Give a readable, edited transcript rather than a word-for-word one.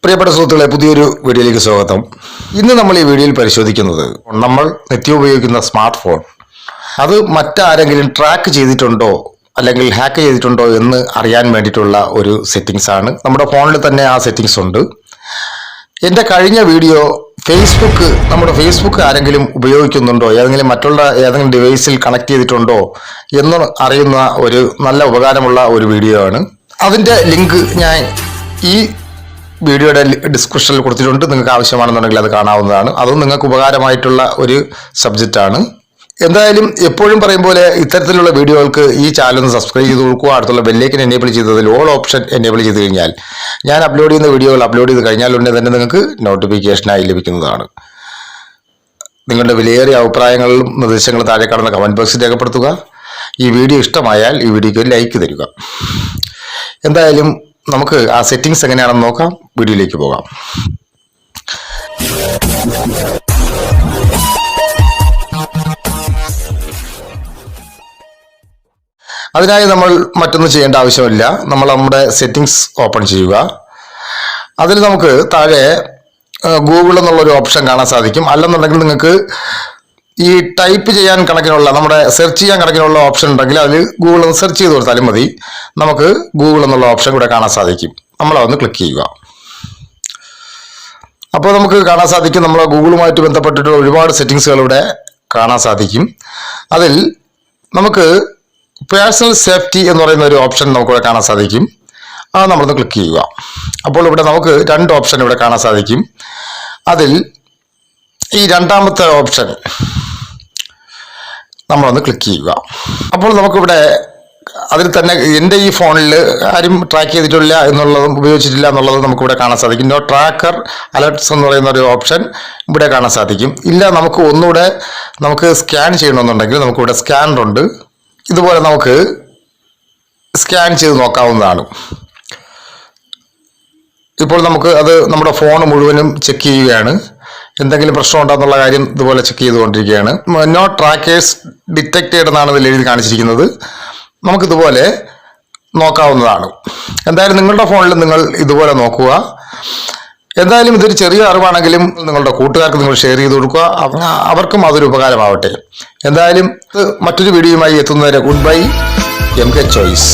പ്രിയപ്പെട്ട സുഹൃത്തുക്കളെ, പുതിയൊരു വീഡിയോയിലേക്ക് സ്വാഗതം. ഇന്ന് നമ്മൾ ഈ വീഡിയോയിൽ പരിശോധിക്കുന്നത് നമ്മൾ നിത്യം ഉപയോഗിക്കുന്ന സ്മാർട്ട് ഫോൺ അത് മറ്റാരെങ്കിലും ട്രാക്ക് ചെയ്തിട്ടുണ്ടോ അല്ലെങ്കിൽ ഹാക്ക് ചെയ്തിട്ടുണ്ടോ എന്ന് അറിയാൻ വേണ്ടിയിട്ടുള്ള ഒരു സെറ്റിങ്സ് ആണ്. നമ്മുടെ ഫോണിൽ തന്നെ ആ സെറ്റിങ്സ് ഉണ്ട്. എൻ്റെ കഴിഞ്ഞ വീഡിയോ നമ്മുടെ ഫേസ്ബുക്ക് ആരെങ്കിലും ഉപയോഗിക്കുന്നുണ്ടോ, ഏതെങ്കിലും ഡിവൈസിൽ കണക്ട് ചെയ്തിട്ടുണ്ടോ എന്ന് അറിയുന്ന ഒരു നല്ല ഉപകാരമുള്ള ഒരു വീഡിയോ ആണ്. അതിൻ്റെ ലിങ്ക് ഞാൻ ഈ വീഡിയോയുടെ ഡിസ്ക്രിപ്ഷനിൽ കൊടുത്തിട്ടുണ്ട്. നിങ്ങൾക്ക് ആവശ്യമാണെന്നുണ്ടെങ്കിൽ അത് കാണാവുന്നതാണ്. അതും നിങ്ങൾക്ക് ഉപകാരമായിട്ടുള്ള ഒരു സബ്ജക്റ്റാണ്. എന്തായാലും എപ്പോഴും പറയും പോലെ ഇത്തരത്തിലുള്ള വീഡിയോകൾക്ക് ഈ ചാനൽ ഒന്ന് സബ്സ്ക്രൈബ് ചെയ്ത് കൊടുക്കുക. അടുത്തുള്ള ബെല്ലൈക്കൻ എനേബിൾ ചെയ്തതിൽ ഓൾ ഓപ്ഷൻ എനേബിൾ ചെയ്ത് കഴിഞ്ഞാൽ ഞാൻ അപ്ലോഡ് ചെയ്യുന്ന വീഡിയോകൾ അപ്ലോഡ് ചെയ്ത് കഴിഞ്ഞാൽ ഉടനെ തന്നെ നിങ്ങൾക്ക് നോട്ടിഫിക്കേഷനായി ലഭിക്കുന്നതാണ്. നിങ്ങളുടെ വിലയേറിയ അഭിപ്രായങ്ങളും നിർദ്ദേശങ്ങളും താഴെ കാണുന്ന കമൻറ്റ് ബോക്സിൽ രേഖപ്പെടുത്തുക. ഈ വീഡിയോ ഇഷ്ടമായാൽ ഈ വീഡിയോയ്ക്ക് ലൈക്ക് തരിക. എന്തായാലും നമുക്ക് ആ സെറ്റിങ്സ് എങ്ങനെയാണെന്ന് നോക്കാം. വീഡിയോയിലേക്ക് പോകാം. അതിനായി നമ്മൾ മറ്റൊന്നും ചെയ്യേണ്ട ആവശ്യമില്ല. നമ്മൾ നമ്മുടെ സെറ്റിങ്സ് ഓപ്പൺ ചെയ്യുക. അതിൽ നമുക്ക് താഴെ ഗൂഗിൾ എന്നുള്ളൊരു ഓപ്ഷൻ കാണാൻ സാധിക്കും. അല്ലെന്നുണ്ടെങ്കിൽ നിങ്ങൾക്ക് ഈ ടൈപ്പ് ചെയ്യാൻ കണക്കിനുള്ള നമ്മുടെ സെർച്ച് ചെയ്യാൻ കണക്കിനുള്ള ഓപ്ഷൻ ഉണ്ടെങ്കിൽ അതിൽ ഗൂഗിൾ ഒന്ന് സെർച്ച് ചെയ്ത് കൊടുത്താലും മതി. നമുക്ക് ഗൂഗിൾ എന്നുള്ള ഓപ്ഷൻ കൂടെ കാണാൻ സാധിക്കും. നമ്മളതൊന്ന് ക്ലിക്ക് ചെയ്യുക. അപ്പോൾ നമുക്ക് കാണാൻ സാധിക്കും നമ്മളെ ഗൂഗിളുമായിട്ട് ബന്ധപ്പെട്ടിട്ട് ഒരുപാട് സെറ്റിങ്സുകൾ ഇവിടെ കാണാൻ സാധിക്കും. അതിൽ നമുക്ക് പേഴ്സണൽ സേഫ്റ്റി എന്ന് പറയുന്ന ഒരു ഓപ്ഷൻ നമുക്കിവിടെ കാണാൻ സാധിക്കും. അത് നമ്മളൊന്ന് ക്ലിക്ക് ചെയ്യുക. അപ്പോൾ ഇവിടെ നമുക്ക് രണ്ട് ഓപ്ഷൻ ഇവിടെ കാണാൻ സാധിക്കും. അതിൽ ഈ രണ്ടാമത്തെ ഓപ്ഷൻ നമ്മളൊന്ന് ക്ലിക്ക് ചെയ്യുക. അപ്പോൾ നമുക്കിവിടെ അതിൽ തന്നെ എൻ്റെ ഈ ഫോണിൽ ആരും ട്രാക്ക് ചെയ്തിട്ടില്ല എന്നുള്ളതും ഉപയോഗിച്ചിട്ടില്ല എന്നുള്ളത് നമുക്കിവിടെ കാണാൻ സാധിക്കും. നോ ട്രാക്കർ അലർട്ട്സ് എന്ന് പറയുന്ന ഒരു ഓപ്ഷൻ ഇവിടെ കാണാൻ സാധിക്കും. ഇല്ല, നമുക്ക് സ്കാൻ ചെയ്യണമെന്നുണ്ടെങ്കിൽ നമുക്കിവിടെ സ്കാനറുണ്ട്. ഇതുപോലെ നമുക്ക് സ്കാൻ ചെയ്ത് നോക്കാവുന്നതാണ്. ഇപ്പോൾ നമ്മുടെ ഫോൺ മുഴുവനും ചെക്ക് ചെയ്യുകയാണ്. എന്തെങ്കിലും പ്രശ്നം ഉണ്ടോന്നുള്ള കാര്യം ഇതുപോലെ ചെക്ക് ചെയ്തുകൊണ്ടിരിക്കുകയാണ്. നോ ട്രാക്കേഴ്സ് ഡിറ്റക്റ്റഡ് എന്നാണ് ഇതിൽ എഴുതി കാണിച്ചിരിക്കുന്നത്. നമുക്കിതുപോലെ നോക്കാവുന്നതാണ്. എന്തായാലും നിങ്ങളുടെ ഫോണിൽ നിങ്ങൾ ഇതുപോലെ നോക്കുക. എന്തായാലും ഇതൊരു ചെറിയ അറിവാണെങ്കിലും നിങ്ങളുടെ കൂട്ടുകാർക്ക് നിങ്ങൾ ഷെയർ ചെയ്ത് കൊടുക്കുക. അവർക്കും അതൊരു ഉപകാരമാവട്ടെ. എന്തായാലും മറ്റൊരു വീഡിയോയുമായി എത്തുന്നവരെ ഗുഡ് ബൈ. MK choice.